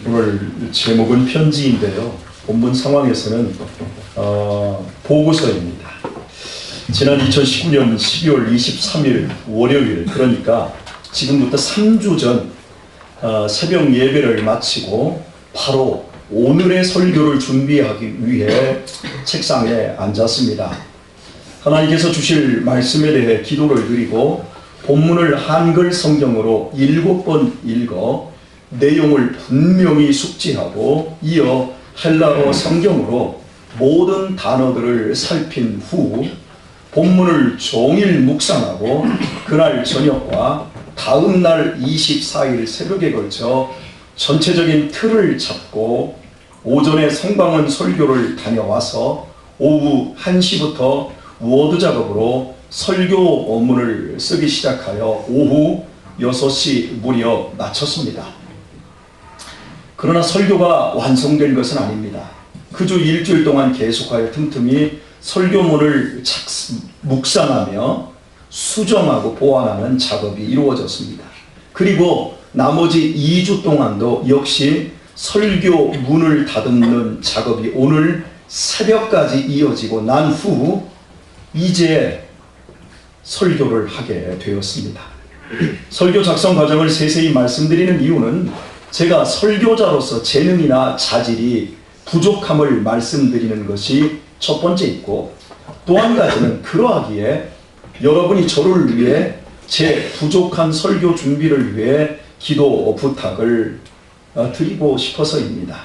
오늘 제목은 편지인데요. 본문 상황에서는 보고서입니다. 지난 2019년 12월 23일 월요일, 그러니까 지금부터 3주 전 새벽 예배를 마치고 바로 오늘의 설교를 준비하기 위해 책상에 앉았습니다. 하나님께서 주실 말씀에 대해 기도를 드리고 본문을 한글 성경으로 7번 읽어 내용을 분명히 숙지하고 이어 헬라어 성경으로 모든 단어들을 살핀 후 본문을 종일 묵상하고 그날 저녁과 다음 날 24일 새벽에 걸쳐 전체적인 틀을 잡고 오전에 성방언 설교를 다녀와서 오후 1시부터 워드 작업으로 설교 원문을 쓰기 시작하여 오후 6시 무렵 마쳤습니다. 그러나 설교가 완성된 것은 아닙니다. 그주 일주일 동안 계속하여 틈틈이 설교문을 묵상하며 수정하고 보완하는 작업이 이루어졌습니다. 그리고 나머지 2주 동안도 역시 설교문을 다듬는 작업이 오늘 새벽까지 이어지고 난 후 이제 설교를 하게 되었습니다. 설교 작성 과정을 세세히 말씀드리는 이유는 제가 설교자로서 재능이나 자질이 부족함을 말씀드리는 것이 첫 번째 있고, 또 한 가지는 그러하기에 여러분이 저를 위해 제 부족한 설교 준비를 위해 기도 부탁을 드리고 싶어서입니다.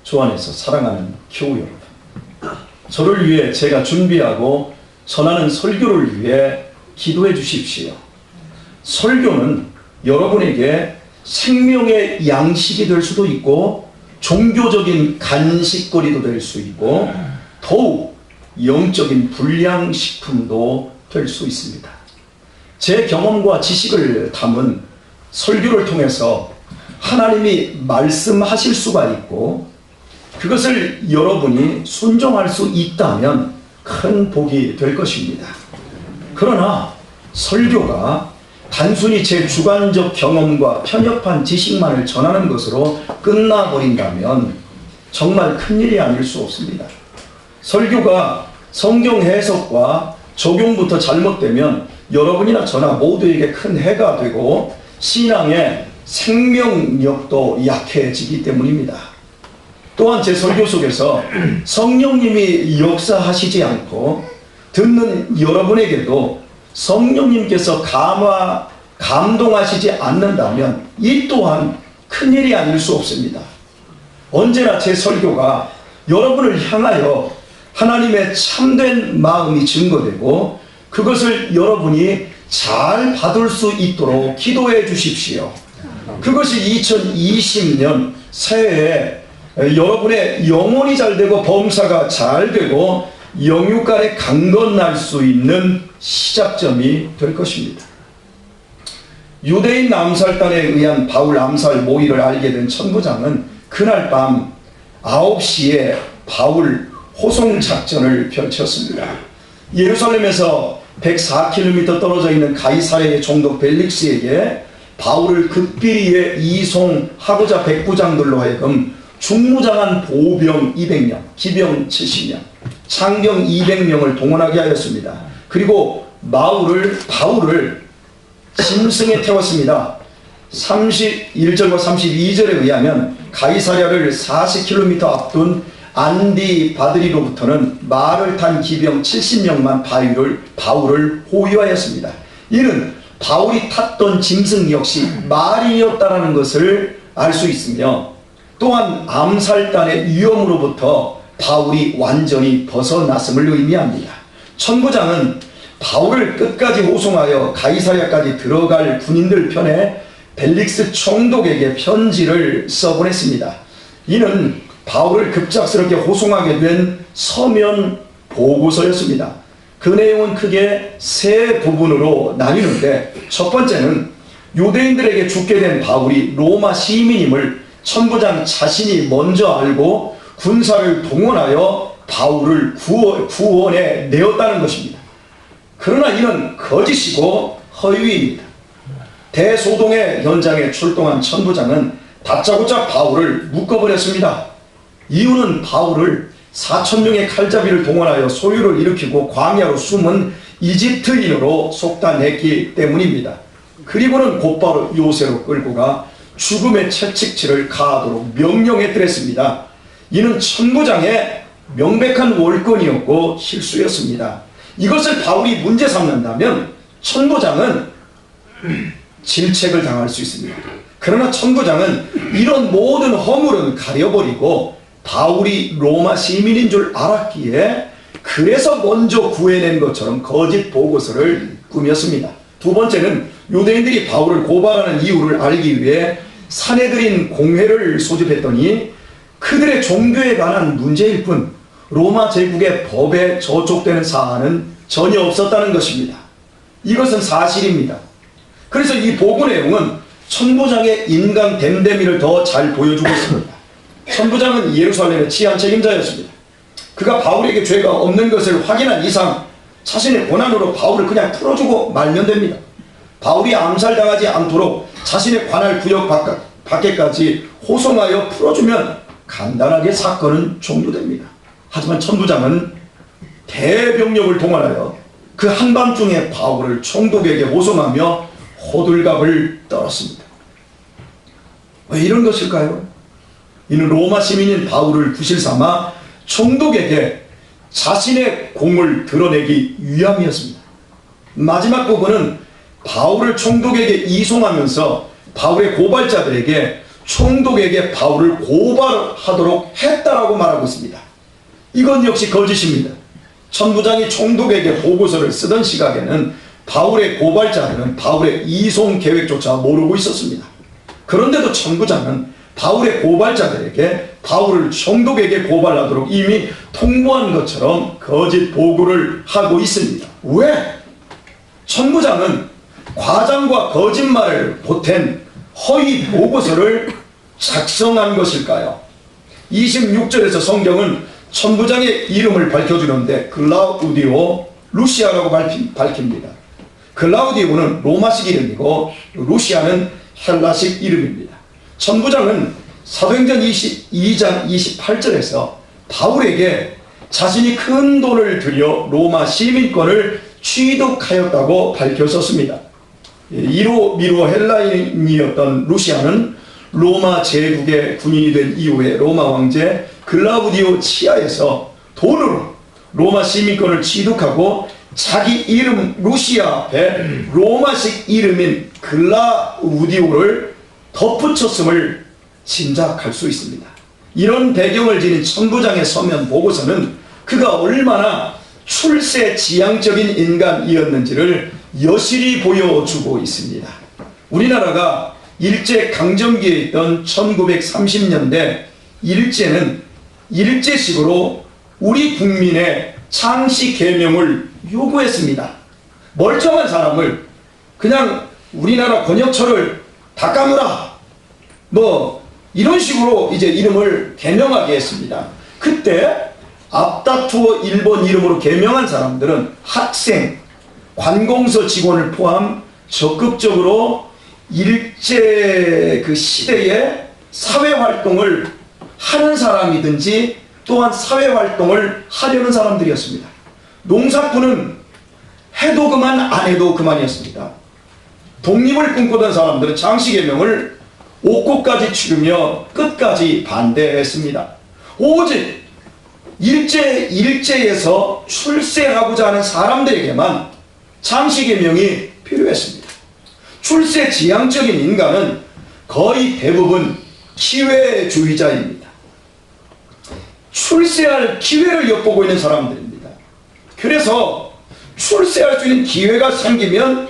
주 안에서 사랑하는 교우 여러분, 저를 위해 제가 준비하고 전하는 설교를 위해 기도해 주십시오. 설교는 여러분에게 생명의 양식이 될 수도 있고 종교적인 간식거리도 될 수 있고 더욱 영적인 불량식품도 될 수 있습니다. 제 경험과 지식을 담은 설교를 통해서 하나님이 말씀하실 수가 있고 그것을 여러분이 순종할 수 있다면 큰 복이 될 것입니다. 그러나 설교가 단순히 제 주관적 경험과 편협한 지식만을 전하는 것으로 끝나버린다면 정말 큰일이 아닐 수 없습니다. 설교가 성경 해석과 적용부터 잘못되면 여러분이나 저나 모두에게 큰 해가 되고 신앙의 생명력도 약해지기 때문입니다. 또한 제 설교 속에서 성령님이 역사하시지 않고 듣는 여러분에게도 성령님께서 감동하시지 않는다면 이 또한 큰일이 아닐 수 없습니다. 언제나 제 설교가 여러분을 향하여 하나님의 참된 마음이 증거되고 그것을 여러분이 잘 받을 수 있도록 기도해 주십시오. 그것이 2020년 새해에 여러분의 영혼이 잘 되고 범사가 잘 되고 영육간에 강건할 수 있는 시작점이 될 것입니다. 유대인 암살단에 의한 바울 암살 모의를 알게 된 천부장은 그날 밤 9시에 바울 호송 작전을 펼쳤습니다. 예루살렘에서 104km 떨어져 있는 가이사랴의 총독 벨릭스에게 바울을 극비리에 이송하고자 백부장들로 하여금 중무장한 보병 200명, 기병 70명, 창병 200명을 동원하게 하였습니다. 그리고 바울을 짐승에 태웠습니다. 31절과 32절에 의하면 가이사랴를 40km 앞둔 안디바드리로부터는 말을 탄 기병 70명만 바울을 호위하였습니다. 이는 바울이 탔던 짐승 역시 말이었다라는 것을 알 수 있으며 또한 암살단의 위험으로부터 바울이 완전히 벗어났음을 의미합니다. 천부장은 바울을 끝까지 호송하여 가이사랴까지 들어갈 군인들 편에 벨릭스 총독에게 편지를 써보냈습니다. 이는 바울을 급작스럽게 호송하게 된 서면 보고서였습니다. 그 내용은 크게 세 부분으로 나뉘는데, 첫 번째는 유대인들에게 죽게 된 바울이 로마 시민임을 천부장 자신이 먼저 알고 군사를 동원하여 바울을 구원해 내었다는 것입니다. 그러나 이는 거짓이고 허위입니다. 대소동의 현장에 출동한 천부장은 다짜고짜 바울을 묶어버렸습니다. 이유는 바울을 4,000명의 칼잡이를 동원하여 소유를 일으키고 광야로 숨은 이집트인으로 속단했기 때문입니다. 그리고는 곧바로 요새로 끌고 가 죽음의 채찍질을 가하도록 명령했더랬습니다. 이는 천부장의 명백한 월권이었고 실수였습니다. 이것을 바울이 문제 삼는다면 천부장은 질책을 당할 수 있습니다. 그러나 천부장은 이런 모든 허물은 가려버리고 바울이 로마 시민인 줄 알았기에 그래서 먼저 구해낸 것처럼 거짓 보고서를 꾸몄습니다. 두 번째는 유대인들이 바울을 고발하는 이유를 알기 위해 사내들인 공회를 소집했더니 그들의 종교에 관한 문제일 뿐 로마 제국의 법에 저촉되는 사안은 전혀 없었다는 것입니다. 이것은 사실입니다. 그래서 이 보고 내용은 천부장의 인간 됨됨이를 더 잘 보여주고 있습니다. 천부장은 예루살렘의 치안 책임자였습니다. 그가 바울에게 죄가 없는 것을 확인한 이상 자신의 권한으로 바울을 그냥 풀어주고 말면 됩니다. 바울이 암살당하지 않도록 자신의 관할 구역 밖에까지 호송하여 풀어주면 간단하게 사건은 종료됩니다. 하지만 천부장은 대병력을 동원하여 그 한밤중에 바울을 총독에게 호송하며 호들갑을 떨었습니다. 왜 이런 것일까요? 이는 로마 시민인 바울을 구실삼아 총독에게 자신의 공을 드러내기 위함이었습니다. 마지막 부분은 바울을 총독에게 이송하면서 바울의 고발자들에게 총독에게 바울을 고발하도록 했다라고 말하고 있습니다. 이건 역시 거짓입니다. 천부장이 총독에게 보고서를 쓰던 시각에는 바울의 고발자들은 바울의 이송 계획조차 모르고 있었습니다. 그런데도 천부장은 바울의 고발자들에게 바울을 총독에게 고발하도록 이미 통보한 것처럼 거짓 보고를 하고 있습니다. 왜? 천부장은 과장과 거짓말을 보탠 허위 보고서를 작성한 것일까요? 26절에서 성경은 천부장의 이름을 밝혀주는데 글라우디오 루시아라고 밝힙니다. 글라우디오는 로마식 이름이고 루시아는 헬라식 이름입니다. 천부장은 사도행전 22장 28절에서 바울에게 자신이 큰 돈을 들여 로마 시민권을 취득하였다고 밝혔었습니다. 이로 미로 헬라인이었던 루시아는 로마 제국의 군인이 된 이후에 로마 왕제 글라우디오 치하에서 돈으로 로마 시민권을 취득하고 자기 이름 루시아 앞에 로마식 이름인 글라우디오를 덧붙였음을 짐작할 수 있습니다. 이런 배경을 지닌 천부장의 서면 보고서는 그가 얼마나 출세지향적인 인간이었는지를 여실히 보여주고 있습니다. 우리나라가 일제강점기에 있던 1930년대 일제는 일제식으로 우리 국민의 창씨 개명을 요구했습니다. 멀쩡한 사람을 그냥 우리나라 권역철을 닦아무라 이런 식으로 이제 이름을 개명하게 했습니다. 그때 앞다투어 일본 이름으로 개명한 사람들은 학생, 관공서 직원을 포함 적극적으로 일제 그 시대에 사회활동을 하는 사람이든지 또한 사회활동을 하려는 사람들이었습니다. 농사꾼은 해도 그만 안 해도 그만이었습니다. 독립을 꿈꾸던 사람들은 장씨개명을 옥고까지 치르며 끝까지 반대했습니다. 오직 일제에서 출세하고자 하는 사람들에게만 장씨개명이 필요했습니다. 출세지향적인 인간은 거의 대부분 기회주의자입니다. 출세할 기회를 엿보고 있는 사람들입니다. 그래서 출세할 수 있는 기회가 생기면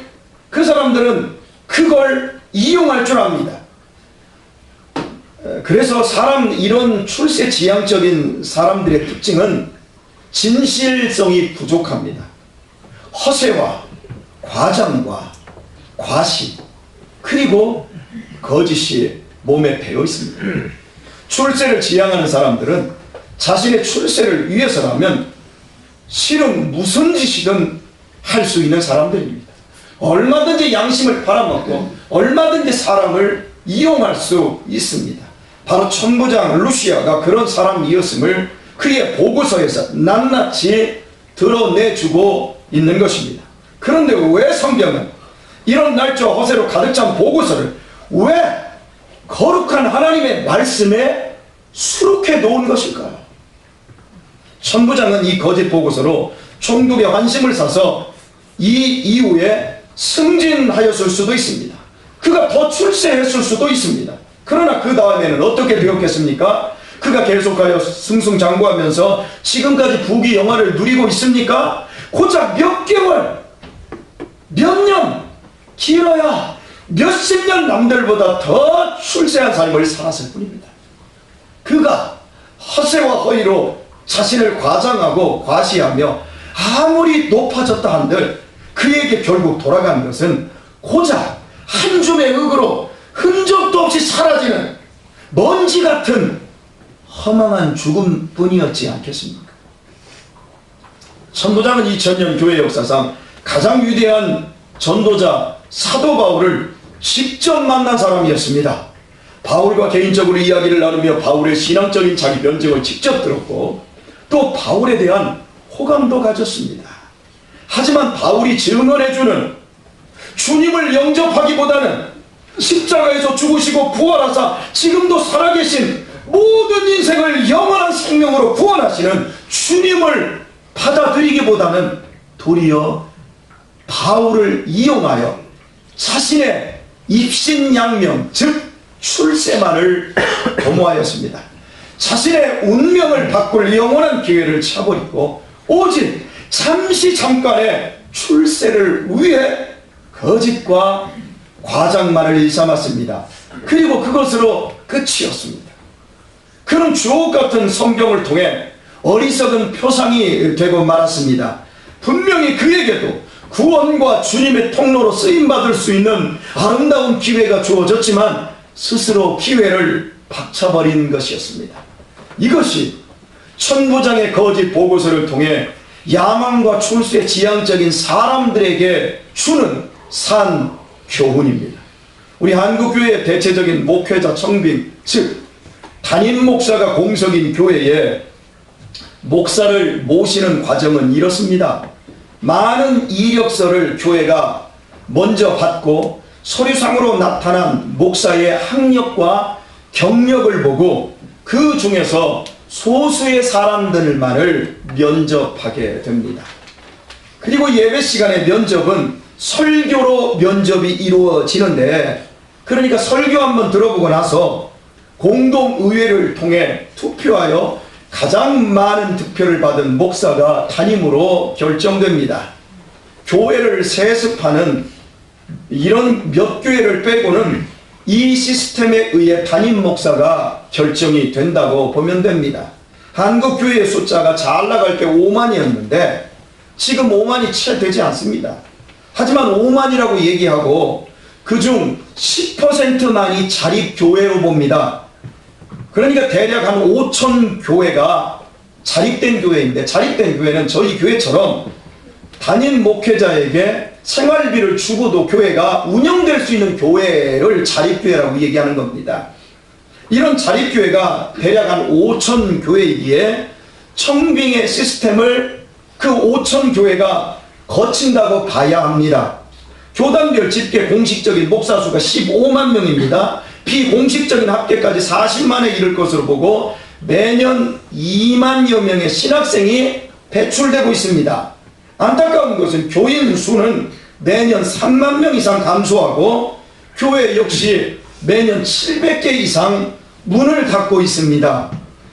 그 사람들은 그걸 이용할 줄 압니다. 그래서 이런 출세지향적인 사람들의 특징은 진실성이 부족합니다. 허세와 과장과 과시 그리고 거짓이 몸에 배어 있습니다. 출세를 지향하는 사람들은 자신의 출세를 위해서라면 실은 무슨 짓이든 할 수 있는 사람들입니다. 얼마든지 양심을 팔아먹고 얼마든지 사람을 이용할 수 있습니다. 바로 천부장 루시아가 그런 사람이었음을 그의 보고서에서 낱낱이 드러내주고 있는 것입니다. 그런데 왜 성경은 이런 날짜와 허세로 가득 찬 보고서를 왜 거룩한 하나님의 말씀에 수록해 놓은 것일까요? 천부장은 이 거짓 보고서로 총독의 환심을 사서 이 이후에 승진하였을 수도 있습니다. 그가 더 출세했을 수도 있습니다. 그러나 그 다음에는 어떻게 되었겠습니까? 그가 계속하여 승승장구하면서 지금까지 부귀영화를 누리고 있습니까? 고작 몇 개월, 몇 년, 길어야 몇십 년 남들보다 더 출세한 삶을 살았을 뿐입니다. 그가 허세와 허위로 자신을 과장하고 과시하며 아무리 높아졌다 한들 그에게 결국 돌아간 것은 고작 한 줌의 흙으로 흔적도 없이 사라지는 먼지 같은 허망한 죽음뿐이었지 않겠습니까? 천부장은 2000년 교회 역사상 가장 위대한 전도자 사도 바울을 직접 만난 사람이었습니다. 바울과 개인적으로 이야기를 나누며 바울의 신앙적인 자기 변증을 직접 들었고 또 바울에 대한 호감도 가졌습니다. 하지만 바울이 증언해주는 주님을 영접하기보다는 십자가에서 죽으시고 부활하사 지금도 살아계신 모든 인생을 영원한 생명으로 구원하시는 주님을 받아들이기보다는 도리어 바울을 이용하여 자신의 입신양명 즉 출세만을 도모하였습니다. 자신의 운명을 바꿀 영원한 기회를 차버리고 오직 잠시 잠깐의 출세를 위해 거짓과 과장만을 일삼았습니다. 그리고 그것으로 끝이었습니다. 그는 주옥같은 성경을 통해 어리석은 표상이 되고 말았습니다. 분명히 그에게도 구원과 주님의 통로로 쓰임받을 수 있는 아름다운 기회가 주어졌지만 스스로 기회를 박차버린 것이었습니다. 이것이 천부장의 거짓 보고서를 통해 야망과 출세 지향적인 사람들에게 주는 산 교훈입니다. 우리 한국교회의 대체적인 목회자 청빙 즉 담임 목사가 공석인 교회에 목사를 모시는 과정은 이렇습니다. 많은 이력서를 교회가 먼저 받고 서류상으로 나타난 목사의 학력과 경력을 보고 그 중에서 소수의 사람들만을 면접하게 됩니다. 그리고 예배 시간의 면접은 설교로 면접이 이루어지는데 그러니까 설교 한번 들어보고 나서 공동의회를 통해 투표하여 가장 많은 득표를 받은 목사가 담임으로 결정됩니다. 교회를 세습하는 이런 몇 교회를 빼고는 이 시스템에 의해 담임 목사가 결정이 된다고 보면 됩니다. 한국 교회의 숫자가 잘 나갈 때 5만이었는데 지금 5만이 채 되지 않습니다. 하지만 5만이라고 얘기하고 그중 10%만이 자립교회로 봅니다. 그러니까 대략 한 5천 교회가 자립된 교회인데 자립된 교회는 저희 교회처럼 담임 목회자에게 생활비를 주고도 교회가 운영될 수 있는 교회를 자립교회라고 얘기하는 겁니다. 이런 자립교회가 대략 한 5천 교회이기에 청빙의 시스템을 그 5천 교회가 거친다고 봐야 합니다. 교단별 집계 공식적인 목사 수가 15만 명입니다. 비공식적인 합계까지 40만에 이를 것으로 보고 매년 2만여 명의 신학생이 배출되고 있습니다. 안타까운 것은 교인 수는 매년 3만 명 이상 감소하고 교회 역시 매년 700개 이상 문을 닫고 있습니다.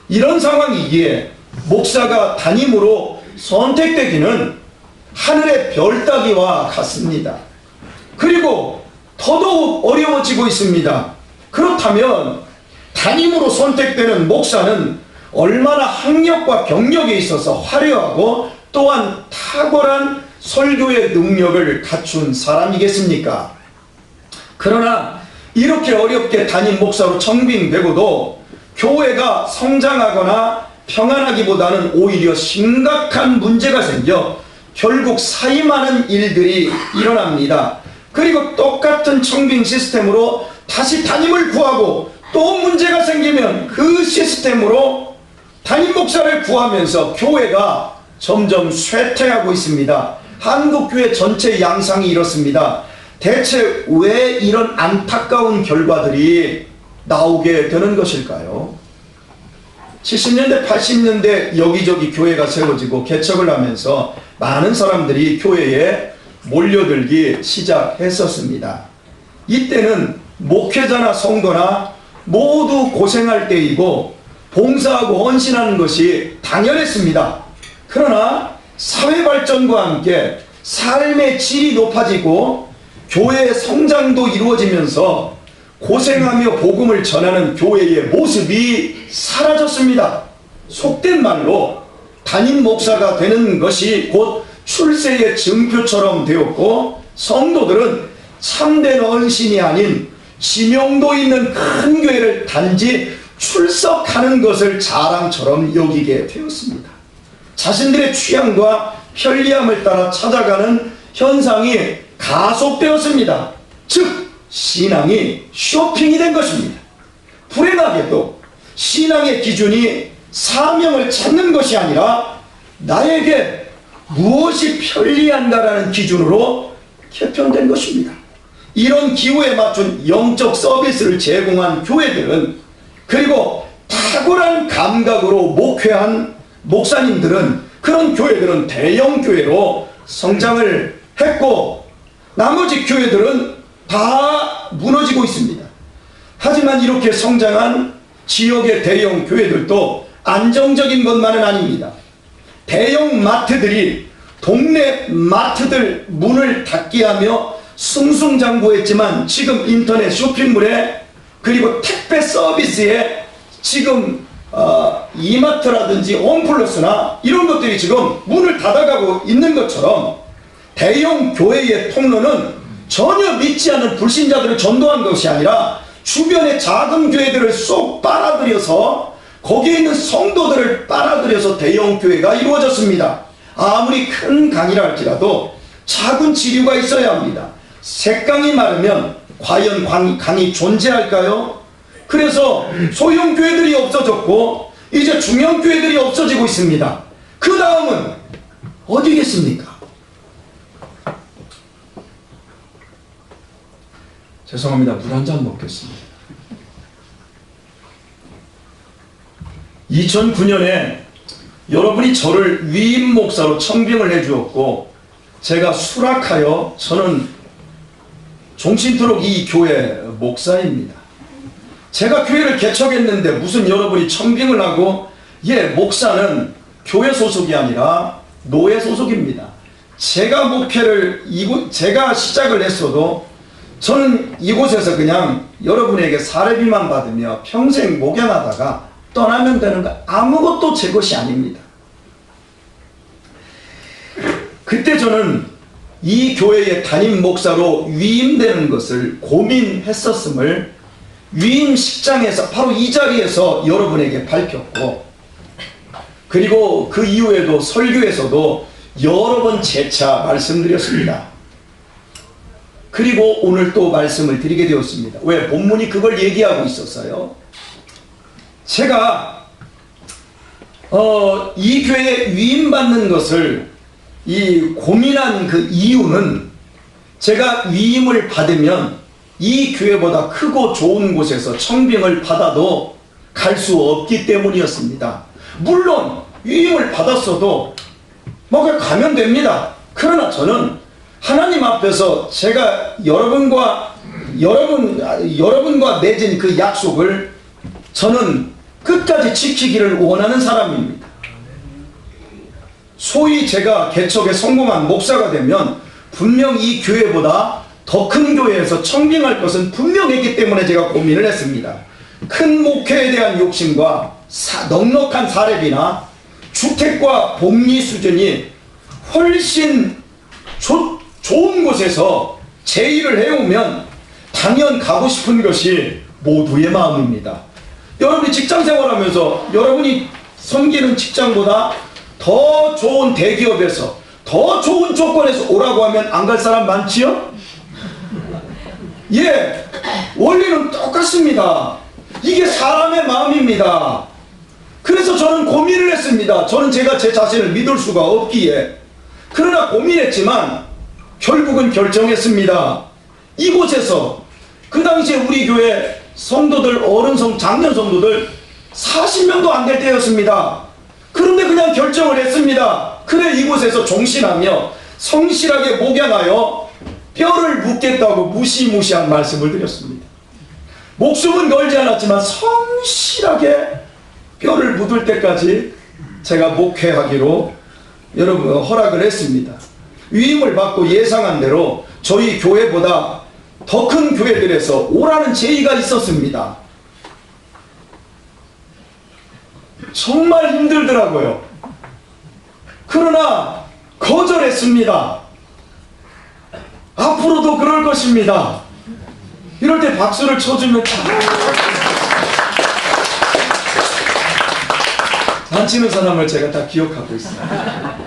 이런 상황이기에 목사가 담임으로 선택되기는 하늘의 별 따기와 같습니다. 그리고 더더욱 어려워지고 있습니다. 그렇다면 담임으로 선택되는 목사는 얼마나 학력과 경력에 있어서 화려하고 또한 탁월한 설교의 능력을 갖춘 사람이겠습니까? 그러나 이렇게 어렵게 담임 목사로 청빙되고도 교회가 성장하거나 평안하기보다는 오히려 심각한 문제가 생겨 결국 사임하는 일들이 일어납니다. 그리고 똑같은 청빙 시스템으로 다시 담임을 구하고 또 문제가 생기면 그 시스템으로 담임 목사를 구하면서 교회가 점점 쇠퇴하고 있습니다. 한국교회 전체 양상이 이렇습니다. 대체 왜 이런 안타까운 결과들이 나오게 되는 것일까요? 70년대 80년대 여기저기 교회가 세워지고 개척을 하면서 많은 사람들이 교회에 몰려들기 시작했었습니다. 이때는 목회자나 성도나 모두 고생할 때이고 봉사하고 헌신하는 것이 당연했습니다. 그러나 사회 발전과 함께 삶의 질이 높아지고 교회의 성장도 이루어지면서 고생하며 복음을 전하는 교회의 모습이 사라졌습니다. 속된 말로 담임 목사가 되는 것이 곧 출세의 증표처럼 되었고, 성도들은 참된 헌신이 아닌 지명도 있는 큰 교회를 단지 출석하는 것을 자랑처럼 여기게 되었습니다. 자신들의 취향과 편리함을 따라 찾아가는 현상이 가속되었습니다. 즉 신앙이 쇼핑이 된 것입니다. 불행하게도 신앙의 기준이 사명을 찾는 것이 아니라 나에게 무엇이 편리한가라는 기준으로 개편된 것입니다. 이런 기호에 맞춘 영적 서비스를 제공한 교회들은, 그리고 탁월한 감각으로 목회한 목사님들은, 그런 교회들은 대형 교회로 성장을 했고 나머지 교회들은 다 무너지고 있습니다. 하지만 이렇게 성장한 지역의 대형 교회들도 안정적인 것만은 아닙니다. 대형 마트들이 동네 마트들 문을 닫게 하며 승승장구했지만 지금 인터넷 쇼핑몰에 그리고 택배 서비스에 지금 이마트라든지 홈플러스나 이런 것들이 지금 문을 닫아가고 있는 것처럼 대형 교회의 통로는 전혀 믿지 않는 불신자들을 전도한 것이 아니라 주변의 작은 교회들을 쏙 빨아들여서 거기에 있는 성도들을 빨아들여서 대형 교회가 이루어졌습니다. 아무리 큰 강이라 할지라도 작은 지류가 있어야 합니다. 색강이 마르면 과연 강이 존재할까요? 그래서 소형 교회들이 없어졌고 이제 중형 교회들이 없어지고 있습니다. 그 다음은 어디겠습니까? 죄송합니다. 물 한 잔 먹겠습니다. 2009년에 여러분이 저를 위임 목사로 청빙을 해주었고 제가 수락하여 저는 종신토록 이 교회 목사입니다. 제가 교회를 개척했는데 무슨 여러분이 청빙을 하고, 목사는 교회 소속이 아니라 노예 소속입니다. 제가 목회를 제가 시작을 했어도 저는 이곳에서 그냥 여러분에게 사례비만 받으며 평생 목양하다가 떠나면 되는 거, 아무것도 제 것이 아닙니다. 그때 저는 이 교회의 담임 목사로 위임되는 것을 고민했었음을 위임식장에서 바로 이 자리에서 여러분에게 밝혔고, 그리고 그 이후에도 설교에서도 여러 번 재차 말씀드렸습니다. 그리고 오늘 또 말씀을 드리게 되었습니다. 왜? 본문이 그걸 얘기하고 있었어요. 제가 이 교회에 위임받는 것을 고민한 그 이유는, 제가 위임을 받으면 이 교회보다 크고 좋은 곳에서 청빙을 받아도 갈 수 없기 때문이었습니다. 물론 위임을 받았어도 뭐 가면 됩니다. 그러나 저는 하나님 앞에서 제가 여러분과 맺은 그 약속을 저는 끝까지 지키기를 원하는 사람입니다. 소위 제가 개척에 성공한 목사가 되면 분명 이 교회보다 더 큰 교회에서 청빙할 것은 분명했기 때문에 제가 고민을 했습니다. 큰 목회에 대한 욕심과 넉넉한 사례비나 주택과 복리 수준이 훨씬 좋은 곳에서 제 일을 해오면 당연 가고 싶은 것이 모두의 마음입니다. 여러분이 직장 생활하면서 여러분이 섬기는 직장보다 더 좋은 대기업에서 더 좋은 조건에서 오라고 하면 안 갈 사람 많지요? 예, 원리는 똑같습니다. 이게 사람의 마음입니다. 그래서 저는 고민을 했습니다. 저는 제가 제 자신을 믿을 수가 없기에. 그러나 고민했지만 결국은 결정했습니다. 이곳에서 그 당시에 우리 교회 성도들, 장년 성도들 40명도 안 될 때였습니다. 그런데 그냥 결정을 했습니다. 그래, 이곳에서 종신하며 성실하게 목양하여 뼈를 묻겠다고 무시무시한 말씀을 드렸습니다. 목숨은 걸지 않았지만 성실하게 뼈를 묻을 때까지 제가 목회하기로 여러분 허락을 했습니다. 위임을 받고 예상한 대로 저희 교회보다 더 큰 교회들에서 오라는 제의가 있었습니다. 정말 힘들더라고요. 그러나 거절했습니다. 앞으로도 그럴 것입니다. 이럴 때 박수를 쳐주면 안 치는 사람을 제가 다 기억하고 있습니다.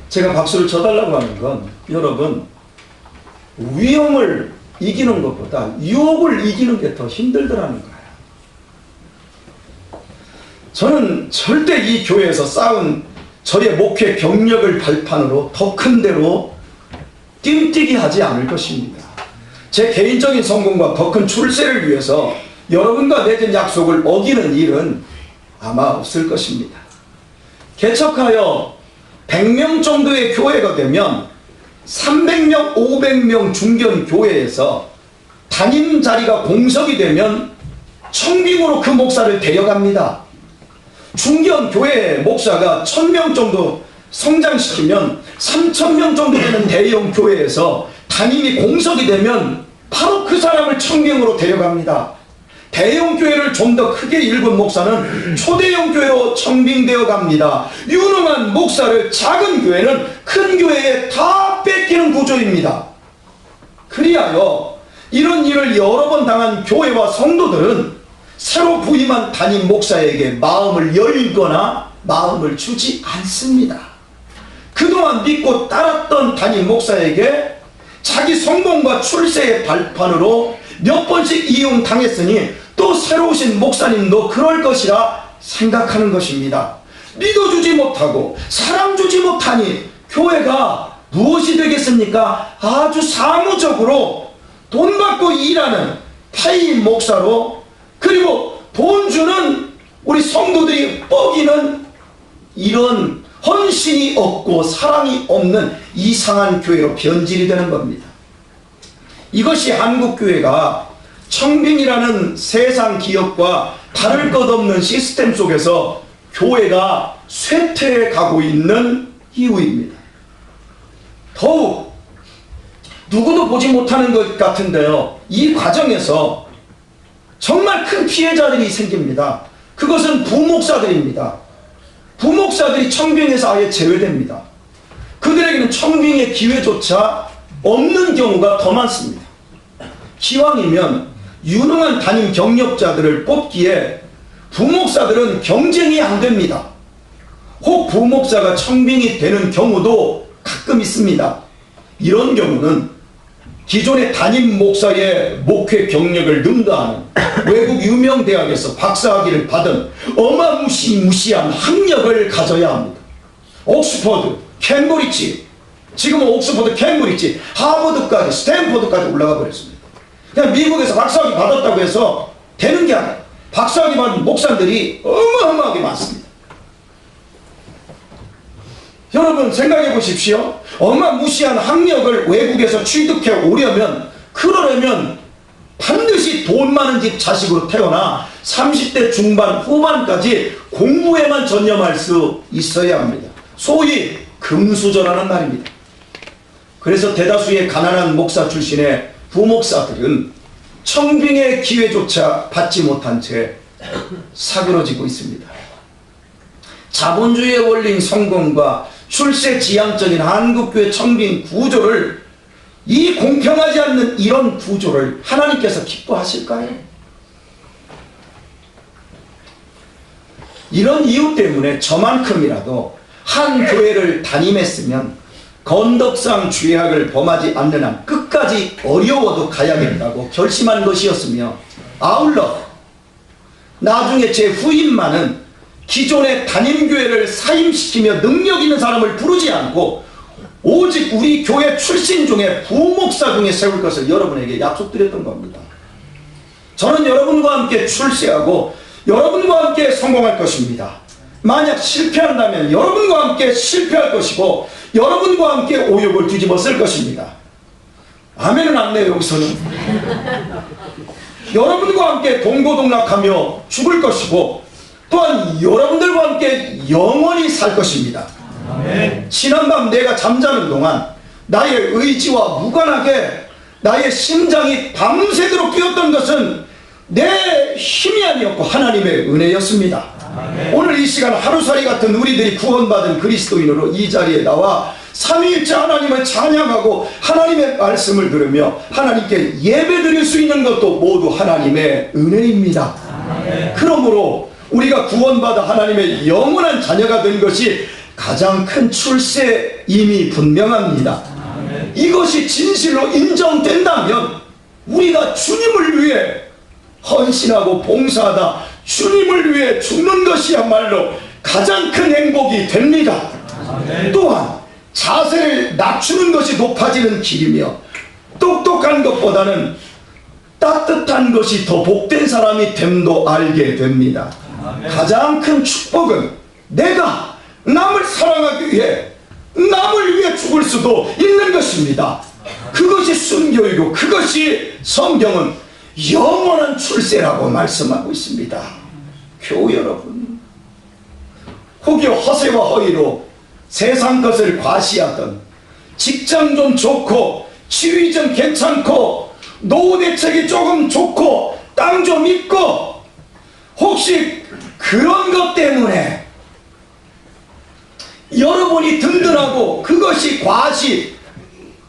제가 박수를 쳐달라고 하는 건 여러분, 위험을 이기는 것보다 유혹을 이기는 게 더 힘들더라는 거예요. 저는 절대 이 교회에서 쌓은 저의 목회 경력을 발판으로 더 큰 데로 띵뛰기 하지 않을 것입니다. 제 개인적인 성공과 더 큰 출세를 위해서 여러분과 맺은 약속을 어기는 일은 아마 없을 것입니다. 개척하여 100명 정도의 교회가 되면 300명, 500명 중견 교회에서 담임 자리가 공석이 되면 청빙으로 그 목사를 데려갑니다. 중견 교회 목사가 1000명 정도 성장시키면 3000명 정도 되는 대형 교회에서 담임이 공석이 되면 바로 그 사람을 청빙으로 데려갑니다. 대형 교회를 좀 더 크게 읽은 목사는 초대형 교회로 청빙되어 갑니다. 유능한 목사를 작은 교회는 큰 교회에 다 뺏기는 구조입니다. 그리하여 이런 일을 여러 번 당한 교회와 성도들은 새로 부임한 담임 목사에게 마음을 열거나 마음을 주지 않습니다. 그동안 믿고 따랐던 담임 목사에게 자기 성공과 출세의 발판으로 몇 번씩 이용당했으니 또 새로 오신 목사님도 그럴 것이라 생각하는 것입니다. 믿어주지 못하고 사랑 주지 못하니 교회가 무엇이 되겠습니까? 아주 사무적으로 돈 받고 일하는 타임 목사로, 그리고 돈 주는 우리 성도들이 뻐기는 이런 헌신이 없고 사랑이 없는 이상한 교회로 변질이 되는 겁니다. 이것이 한국교회가 청빙이라는 세상 기업과 다를 것 없는 시스템 속에서 교회가 쇠퇴해 가고 있는 이유입니다. 더욱 누구도 보지 못하는 것 같은데요, 이 과정에서 정말 큰 피해자들이 생깁니다. 그것은 부목사들입니다. 부목사들이 청빙에서 아예 제외됩니다. 그들에게는 청빙의 기회조차 없는 경우가 더 많습니다. 기왕이면 유능한 담임 경력자들을 뽑기에 부목사들은 경쟁이 안 됩니다. 혹 부목사가 청빙이 되는 경우도 가끔 있습니다. 이런 경우는 기존의 담임 목사의 목회 경력을 능가하는 외국 유명 대학에서 박사학위를 받은 어마무시한 학력을 가져야 합니다. 옥스퍼드, 캠브리지, 지금은 옥스퍼드, 캠브리지, 하버드까지, 스탠포드까지 올라가 버렸습니다. 그냥 미국에서 박사학위 받았다고 해서 되는 게 아니라 박사학위 받은 목사들이 어마어마하게 많습니다. 여러분 생각해 보십시오. 어마무시한 학력을 외국에서 취득해 오려면, 그러려면 반드시 돈 많은 집 자식으로 태어나 30대 중반 후반까지 공부에만 전념할 수 있어야 합니다. 소위 금수저라는 말입니다. 그래서 대다수의 가난한 목사 출신의 부목사들은 청빙의 기회조차 받지 못한 채 사그러지고 있습니다. 자본주의의 원리인 성공과 출세 지향적인 한국교회 청빙 구조를, 이 공평하지 않는 이런 구조를 하나님께서 기뻐하실까요? 이런 이유 때문에 저만큼이라도 한 교회를 담임했으면 건덕상 죄악을 범하지 않는 한 끝까지 어려워도 가야겠다고 결심한 것이었으며, 아울러 나중에 제 후임만은 기존의 담임교회를 사임시키며 능력 있는 사람을 부르지 않고 오직 우리 교회 출신 중에 부목사 중에 세울 것을 여러분에게 약속드렸던 겁니다. 저는 여러분과 함께 출세하고 여러분과 함께 성공할 것입니다. 만약 실패한다면 여러분과 함께 실패할 것이고 여러분과 함께 오욕을 뒤집어 쓸 것입니다. 아멘은 안 내요. 여기서는 여러분과 함께 동고동락하며 죽을 것이고 또한 여러분들과 함께 영원히 살 것입니다. 아멘. 지난밤 내가 잠자는 동안 나의 의지와 무관하게 나의 심장이 밤새도록 뛰었던 것은 내 힘이 아니었고 하나님의 은혜였습니다. 아멘. 오늘 이 시간 하루살이 같은 우리들이 구원받은 그리스도인으로 이 자리에 나와 삼위일체 하나님을 찬양하고 하나님의 말씀을 들으며 하나님께 예배드릴 수 있는 것도 모두 하나님의 은혜입니다. 아멘. 그러므로 우리가 구원받아 하나님의 영원한 자녀가 된 것이 가장 큰 출세임이 분명합니다. 아멘. 이것이 진실로 인정된다면 우리가 주님을 위해 헌신하고 봉사하다 주님을 위해 죽는 것이야말로 가장 큰 행복이 됩니다. 아멘. 또한 자세를 낮추는 것이 높아지는 길이며 똑똑한 것보다는 따뜻한 것이 더 복된 사람이 됨도 알게 됩니다. 아멘. 가장 큰 축복은 내가 남을 사랑하기 위해 남을 위해 죽을 수도 있는 것입니다. 그것이 순교이고 그것이 성경은 영원한 출세라고 말씀하고 있습니다. 교우 여러분, 혹여 허세와 허위로 세상 것을 과시하던 직장 좀 좋고 지위 좀 괜찮고 노후 대책이 조금 좋고 땅 좀 있고 혹시 그런 것 때문에 여러분이 든든하고 그것이 과시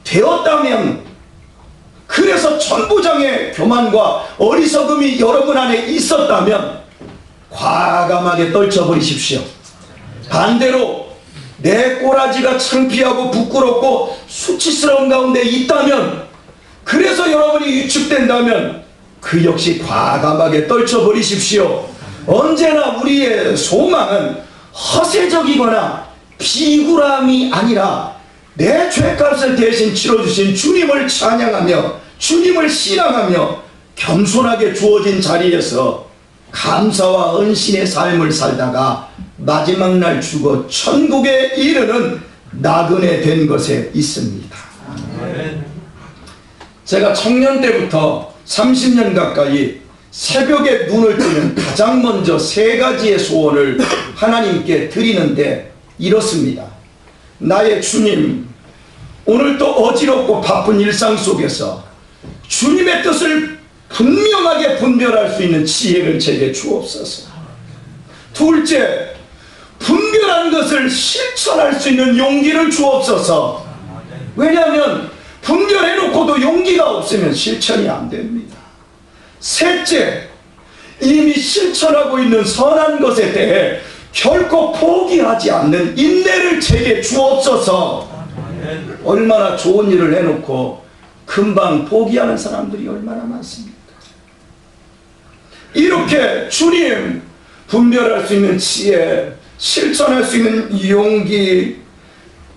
되었다면, 그래서 천부장의 교만과 어리석음이 여러분 안에 있었다면 과감하게 떨쳐버리십시오. 반대로 내 꼬라지가 창피하고 부끄럽고 수치스러운 가운데 있다면, 그래서 여러분이 위축된다면 그 역시 과감하게 떨쳐버리십시오. 언제나 우리의 소망은 허세적이거나 비굴함이 아니라 내 죄값을 대신 치러주신 주님을 찬양하며 주님을 신앙하며 겸손하게 주어진 자리에서 감사와 은신의 삶을 살다가 마지막 날 죽어 천국에 이르는 나그네 된 것에 있습니다. 제가 청년 때부터 30년 가까이 새벽에 눈을 뜨면 가장 먼저 세 가지의 소원을 하나님께 드리는데 이렇습니다. 나의 주님, 오늘 또 어지럽고 바쁜 일상 속에서 주님의 뜻을 분명하게 분별할 수 있는 지혜를 제게 주옵소서. 둘째, 분별한 것을 실천할 수 있는 용기를 주옵소서. 왜냐하면 분별해놓고도 용기가 없으면 실천이 안 됩니다. 셋째, 이미 실천하고 있는 선한 것에 대해 결코 포기하지 않는 인내를 제게 주옵소서. 얼마나 좋은 일을 해놓고 금방 포기하는 사람들이 얼마나 많습니까? 이렇게 주님, 분별할 수 있는 지혜, 실천할 수 있는 용기,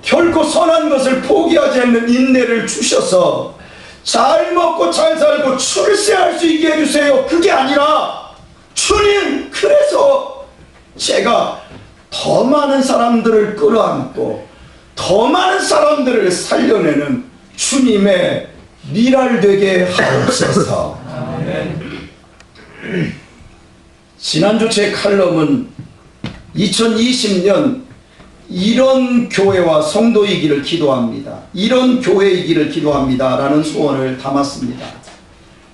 결코 선한 것을 포기하지 않는 인내를 주셔서 잘 먹고 잘 살고 출세할 수 있게 해주세요. 그게 아니라 주님, 그래서 제가 더 많은 사람들을 끌어안고 더 많은 사람들을 살려내는 주님의 미랄 되게 하옵소서. 지난주 제 칼럼은 2020년 이런 교회와 성도이기를 기도합니다. 이런 교회이기를 기도합니다. 라는 소원을 담았습니다.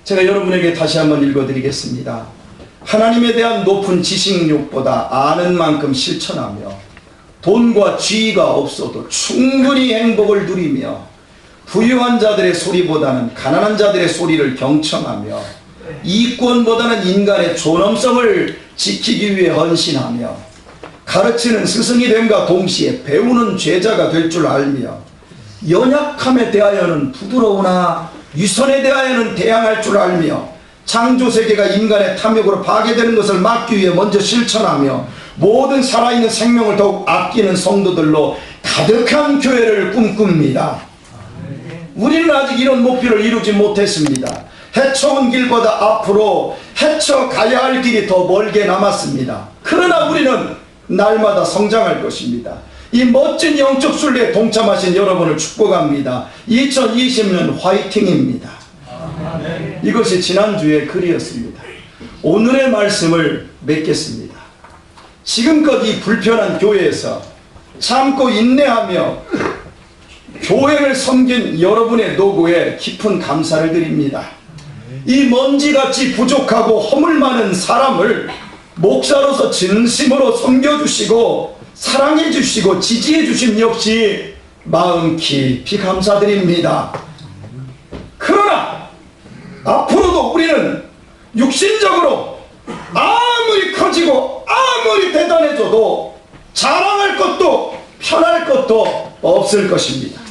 제가 여러분에게 다시 한번 읽어드리겠습니다. 하나님에 대한 높은 지식욕보다 아는 만큼 실천하며 돈과 지위가 없어도 충분히 행복을 누리며 부유한 자들의 소리보다는 가난한 자들의 소리를 경청하며 이권보다는 인간의 존엄성을 지키기 위해 헌신하며 가르치는 스승이 됨과 동시에 배우는 제자가 될 줄 알며 연약함에 대하여는 부드러우나 위선에 대하여는 대항할 줄 알며 창조세계가 인간의 탐욕으로 파괴되는 것을 막기 위해 먼저 실천하며 모든 살아있는 생명을 더욱 아끼는 성도들로 가득한 교회를 꿈꿉니다. 우리는 아직 이런 목표를 이루지 못했습니다. 헤쳐온 길보다 앞으로 헤쳐가야 할 길이 더 멀게 남았습니다. 그러나 우리는 날마다 성장할 것입니다. 이 멋진 영적 순례에 동참하신 여러분을 축복합니다. 2020년 화이팅입니다. 이것이 지난주의 글이었습니다. 오늘의 말씀을 맺겠습니다. 지금껏 이 불편한 교회에서 참고 인내하며 교회를 섬긴 여러분의 노고에 깊은 감사를 드립니다. 이 먼지같이 부족하고 허물 많은 사람을 목사로서 진심으로 섬겨주시고 사랑해주시고 지지해주심 역시 마음 깊이 감사드립니다. 그러나 앞으로도 우리는 육신적으로 아무리 커지고 아무리 대단해져도 자랑할 것도 편할 것도 없을 것입니다.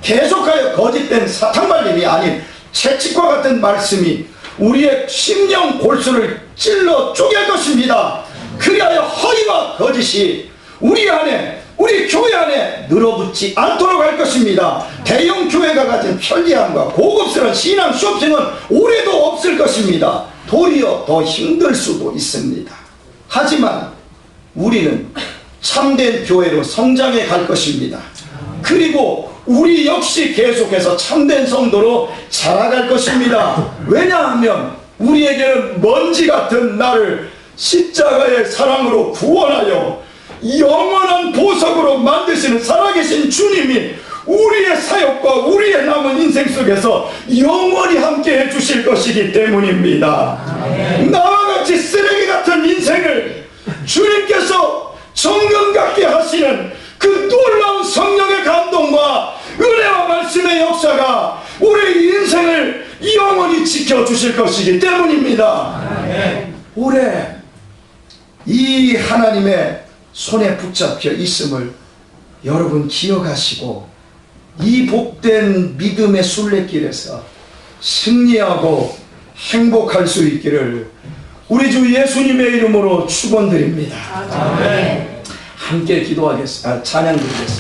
계속하여 거짓된 사탕말림이 아닌 채찍과 같은 말씀이 우리의 심령 골수를 찔러 쪼갤 것입니다. 그리하여 허위와 거짓이 우리 안에, 우리 교회 안에 늘어붙지 않도록 할 것입니다. 대형 교회가 가진 편리함과 고급스러운 신앙 쇼핑은 올해도 없을 것입니다. 도리어 더 힘들 수도 있습니다. 하지만 우리는 참된 교회로 성장해 갈 것입니다. 그리고 우리 역시 계속해서 참된 성도로 자라갈 것입니다. 왜냐하면 우리에게는 먼지 같은 나를 십자가의 사랑으로 구원하여 영원한 보석으로 만드시는 살아계신 주님이 우리의 사역과 우리의 남은 인생 속에서 영원히 함께 해주실 것이기 때문입니다. 나와 같이 쓰레기 같은 인생을 주님께서 정금 같게 하시는 그 놀라운 성령의 감동과 은혜와 말씀의 역사가 우리 인생을 영원히 지켜주실 것이기 때문입니다. 올해 이 하나님의 손에 붙잡혀 있음을 여러분 기억하시고 이 복된 믿음의 순례길에서 승리하고 행복할 수 있기를 우리 주 예수님의 이름으로 축원드립니다. 함께 기도하겠습니다. 찬양 드리겠습니다.